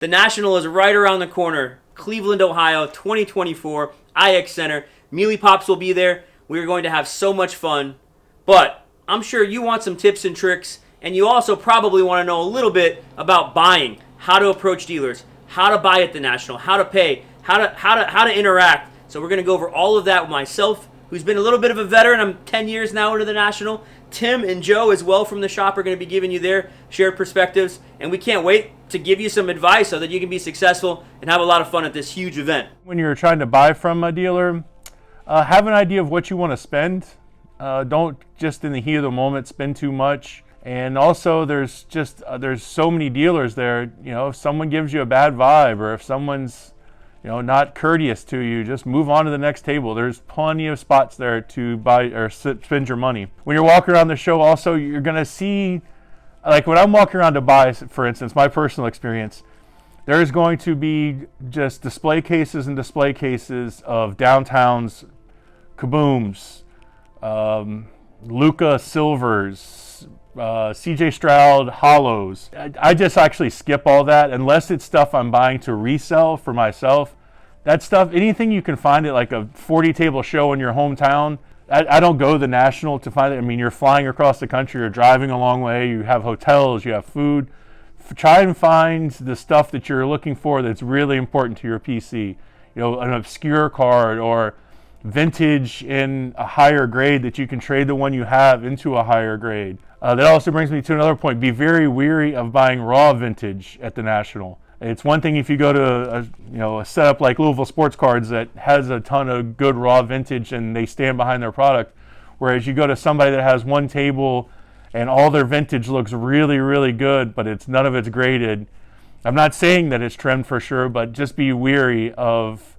The National is right around the corner. Cleveland, Ohio, 2024, IX Center. Meelypops will be there. We're going to have so much fun. But I'm sure you want some tips and tricks, and you also probably want to know a little bit about buying, how to approach dealers, how to buy at the National, how to pay, how to interact. So we're going to go over all of that with myself, who's been a little bit of a veteran. I'm 10 years now into the National. Tim and Joe as well from the shop are going to be giving you their shared perspectives, and we can't wait to give you some advice so that you can be successful and have a lot of fun at this huge event. When you're trying to buy from a dealer, have an idea of what you want to spend. Don't just in the heat of the moment spend too much. And also there's so many dealers there. You know, if someone gives you a bad vibe, or if someone's not courteous to you, just move on to the next table. There's plenty of spots there to buy or spend your money. When you're walking around the show, also, you're going to see, like when I'm walking around to buy, for instance, my personal experience, there's going to be just display cases and display cases of Downtowns, Kabooms, Luca Silvers, CJ Stroud Hollows. I just actually skip all that unless it's stuff I'm buying to resell for myself. That stuff, anything you can find at like a 40 table show in your hometown. I don't go to the National to find it. I mean, you're flying across the country, you're driving a long way, you have hotels, you have food. Try and find the stuff that you're looking for that's really important to your PC. An obscure card or vintage in a higher grade that you can trade the one you have into a higher grade. That also brings me to another point. Be very wary of buying raw vintage at the National. It's one thing if you go to a setup like Louisville Sports Cards that has a ton of good raw vintage and they stand behind their product, whereas you go to somebody that has one table and all their vintage looks really, really good, but none of it's graded. I'm not saying that it's trimmed for sure, but just be wary of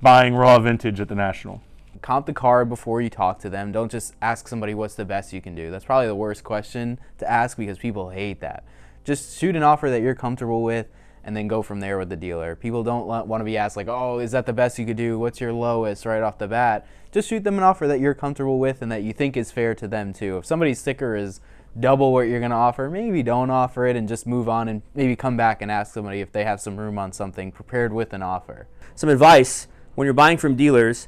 buying raw vintage at the National. Comp the card before you talk to them. Don't just ask somebody what's the best you can do. That's probably the worst question to ask because people hate that. Just shoot an offer that you're comfortable with and then go from there with the dealer. People don't want to be asked like, oh, is that the best you could do? What's your lowest right off the bat? Just shoot them an offer that you're comfortable with and that you think is fair to them too. If somebody's sticker is double what you're going to offer, maybe don't offer it and just move on and maybe come back and ask somebody if they have some room on something prepared with an offer. Some advice when you're buying from dealers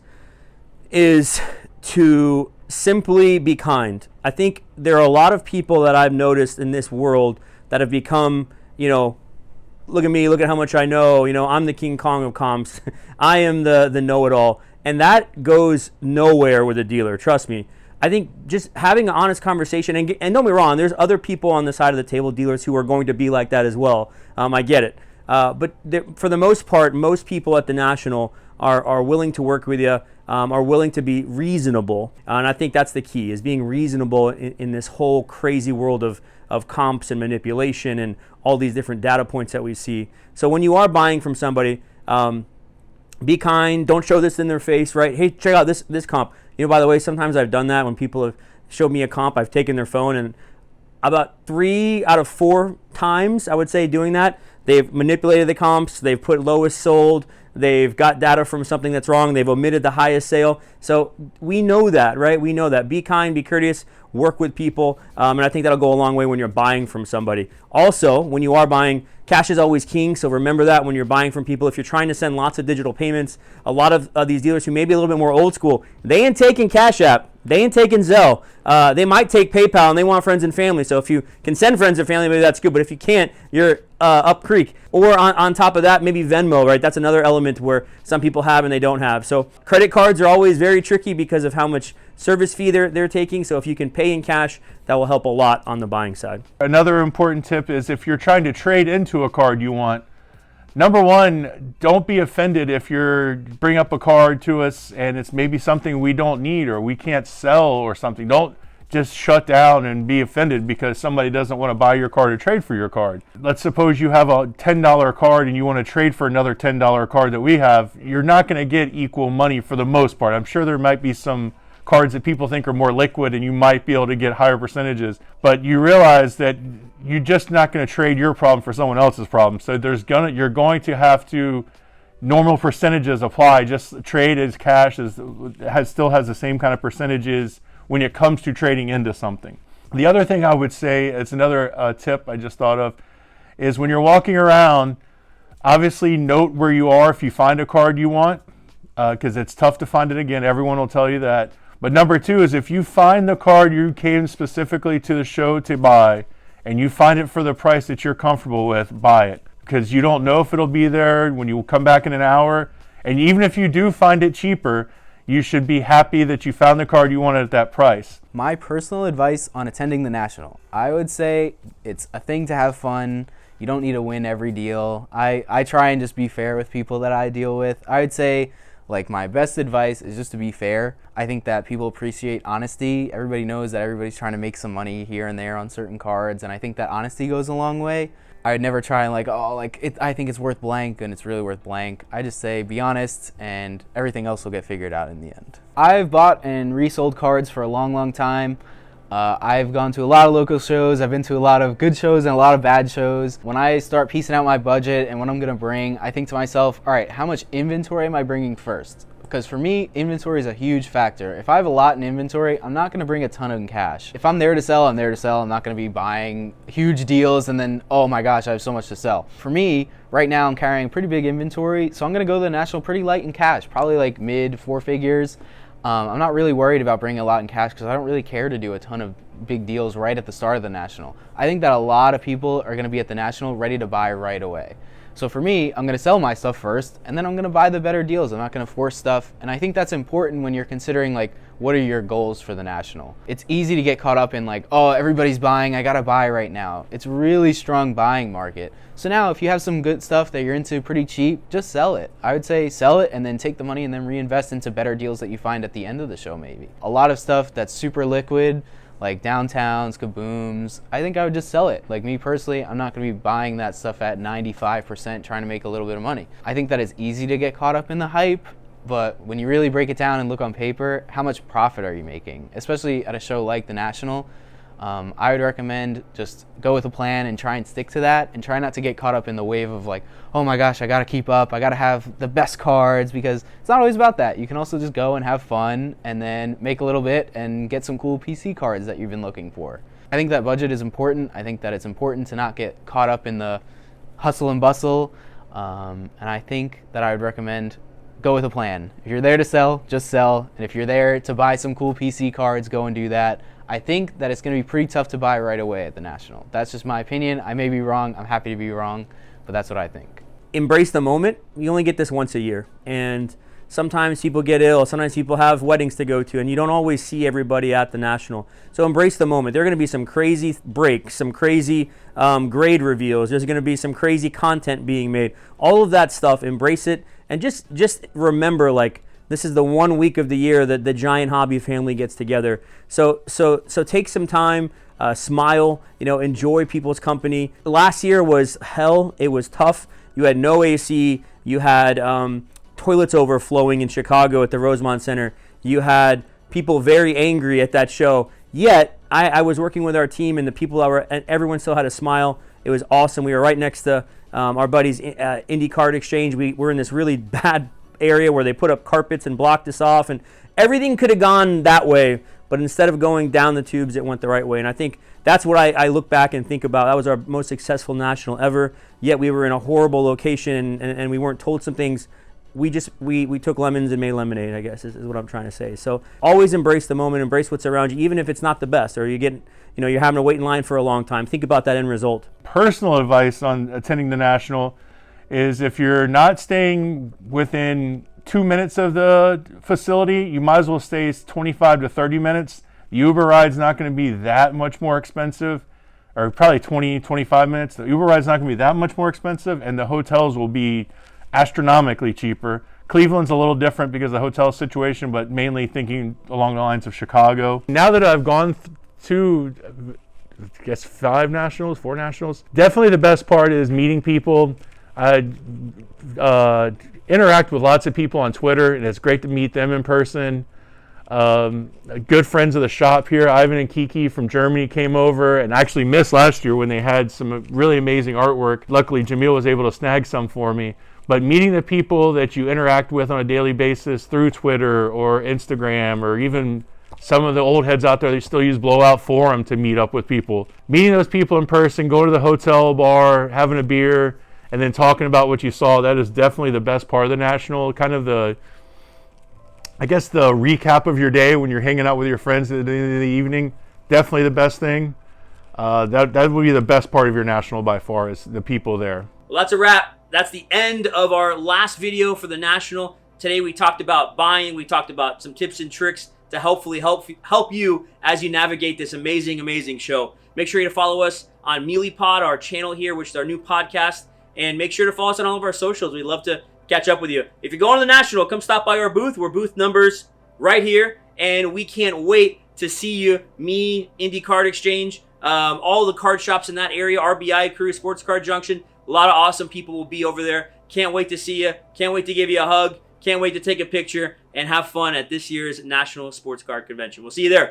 is to simply be kind. I think there are a lot of people that I've noticed in this world that have become, look at me, look at how much I know, I'm the King Kong of comps. I am the know-it-all. And that goes nowhere with a dealer, trust me. I think just having an honest conversation, and don't get me wrong, there's other people on the side of the table, dealers, who are going to be like that as well. I get it. But for the most part, most people at the National are willing to work with you, are willing to be reasonable. And I think that's the key, is being reasonable in this whole crazy world of comps and manipulation and all these different data points that we see. So when you are buying from somebody, be kind. Don't show this in their face, right? Hey, check out this comp. By the way, sometimes I've done that when people have showed me a comp. I've taken their phone, and about 3 out of 4 times, I would say, doing that, they've manipulated the comps. They've put lowest sold. They've got data from something that's wrong. They've omitted the highest sale. So we know that, right? We know that. Be kind, be courteous, work with people. And I think that'll go a long way when you're buying from somebody. Also, when you are buying, cash is always king. So remember that when you're buying from people. If you're trying to send lots of digital payments, a lot of these dealers who may be a little bit more old school, they ain't taking Cash App. They ain't taking Zelle. They might take PayPal, and they want friends and family. So if you can send friends and family, maybe that's good. But if you can't, you're up creek. Or on top of that, maybe Venmo, right? That's another element where some people have and they don't have. So credit cards are always very tricky because of how much service fee they're taking. So if you can pay in cash, that will help a lot on the buying side. Another important tip is if you're trying to trade into a card you want, number one, don't be offended if you bring up a card to us and it's maybe something we don't need or we can't sell or something. Don't just shut down and be offended because somebody doesn't want to buy your card or trade for your card. Let's suppose you have a $10 card and you want to trade for another $10 card that we have. You're not going to get equal money for the most part. I'm sure there might be some cards that people think are more liquid and you might be able to get higher percentages, but you realize that you're just not going to trade your problem for someone else's problem. So you're going to have to, normal percentages apply. Just trade as cash still has the same kind of percentages when it comes to trading into something. The other thing I would say, it's another tip I just thought of, is when you're walking around, Obviously, note where you are if you find a card you want, because it's tough to find it again. Everyone will tell you that. But number two is if you find the card you came specifically to the show to buy, and you find it for the price that you're comfortable with, buy it. Because you don't know if it'll be there when you come back in an hour. And even if you do find it cheaper, you should be happy that you found the card you wanted at that price. My personal advice on attending the National, I would say it's a thing to have fun. You don't need to win every deal. I try and just be fair with people that I deal with. I would say, like, my best advice is just to be fair. I think that people appreciate honesty. Everybody knows that everybody's trying to make some money here and there on certain cards, and I think that honesty goes a long way. I would never try and I think it's worth blank and it's really worth blank. I just say be honest and everything else will get figured out in the end. I've bought and resold cards for a long time. I've gone to a lot of local shows. I've been to a lot of good shows and a lot of bad shows. When I start piecing out my budget and what I'm gonna bring, I think to myself, all right, how much inventory am I bringing first? Because for me, inventory is a huge factor. If I have a lot in inventory, I'm not gonna bring a ton in cash. If I'm there to sell, I'm there to sell. I'm not gonna be buying huge deals and then, oh my gosh, I have so much to sell. For me, right now I'm carrying pretty big inventory, so I'm gonna go to the National pretty light in cash, probably like mid 4 figures. I'm not really worried about bringing a lot in cash because I don't really care to do a ton of big deals right at the start of the National. I think that a lot of people are gonna be at the National ready to buy right away. So for me, I'm gonna sell my stuff first, and then I'm gonna buy the better deals. I'm not gonna force stuff, and I think that's important when you're considering, like, what are your goals for the National. It's easy to get caught up in, like, oh, everybody's buying, I gotta buy right now. It's a really strong buying market. So now if you have some good stuff that you're into pretty cheap, just sell it. I would say sell it and then take the money and then reinvest into better deals that you find at the end of the show maybe. A lot of stuff that's super liquid, like downtowns, kabooms, I think I would just sell it. Like me personally, I'm not gonna be buying that stuff at 95% trying to make a little bit of money. I think that it's easy to get caught up in the hype, but when you really break it down and look on paper, how much profit are you making? Especially at a show like the National, I would recommend just go with a plan and try and stick to that and try not to get caught up in the wave of like, oh my gosh, I gotta keep up, I gotta have the best cards, because it's not always about that. You can also just go and have fun and then make a little bit and get some cool PC cards that you've been looking for. I think that budget is important. I think that it's important to not get caught up in the hustle and bustle, and I think that I would recommend go with a plan. If you're there to sell, just sell, and if you're there to buy some cool PC cards, go and do that. I think that it's going to be pretty tough to buy right away at the National. That's just my opinion. I may be wrong. I'm happy to be wrong, but that's what I think. Embrace the moment. You only get this once a year, and sometimes people get ill, sometimes people have weddings to go to, and you don't always see everybody at the National. So embrace the moment. There are going to be some crazy breaks, some crazy grade reveals. There's going to be some crazy content being made. All of that stuff, embrace it, and just remember, like, this is the 1 week of the year that the giant hobby family gets together. So take some time, smile, enjoy people's company. Last year was hell. It was tough. You had no AC. You had toilets overflowing in Chicago at the Rosemont Center. You had people very angry at that show. Yet I was working with our team, and the people and everyone still had a smile. It was awesome. We were right next to our buddies' Indie Card Exchange. We were in this really bad area where they put up carpets and blocked us off, and everything could have gone that way, but instead of going down the tubes, it went the right way. And I think that's what I look back and think about. That was our most successful National ever, yet we were in a horrible location, and we weren't told some things. We took lemons and made lemonade, I guess, is what I'm trying to say. So always embrace the moment, embrace what's around you, even if it's not the best, or you're having to wait in line for a long time. Think about that end result. Personal advice on attending the National is if you're not staying within 2 minutes of the facility, you might as well stay 25 to 30 minutes. The Uber ride's not going to be that much more expensive, or probably 20, 25 minutes. The Uber ride's not going to be that much more expensive, and the hotels will be astronomically cheaper. Cleveland's a little different because of the hotel situation, but mainly thinking along the lines of Chicago. Now that I've gone to, I guess, 4 Nationals, definitely the best part is meeting people. I interact with lots of people on Twitter, and it's great to meet them in person. Good friends of the shop here, Ivan and Kiki from Germany, came over and actually missed last year when they had some really amazing artwork. Luckily, Jameel was able to snag some for me. But meeting the people that you interact with on a daily basis through Twitter or Instagram, or even some of the old heads out there that still use Blowout Forum to meet up with people. Meeting those people in person, go to the hotel bar, having a beer, and then talking about what you saw, that is definitely the best part of the National. Kind of the, I guess, the recap of your day when you're hanging out with your friends at the end of the evening. Definitely the best thing. That would be the best part of your National by far, is the people there. Well, that's a wrap. That's the end of our last video for the National. Today we talked about buying. We talked about some tips and tricks to hopefully help you as you navigate this amazing show. Make sure you follow us on Meelypod, our channel here, which is our new podcast. And make sure to follow us on all of our socials. We'd love to catch up with you. If you're going to the National, come stop by our booth. We're booth numbers right here. And we can't wait to see you. Me, Indie Card Exchange, all the card shops in that area, RBI Crew, Sports Card Junction. A lot of awesome people will be over there. Can't wait to see you. Can't wait to give you a hug. Can't wait to take a picture and have fun at this year's National Sports Card Convention. We'll see you there.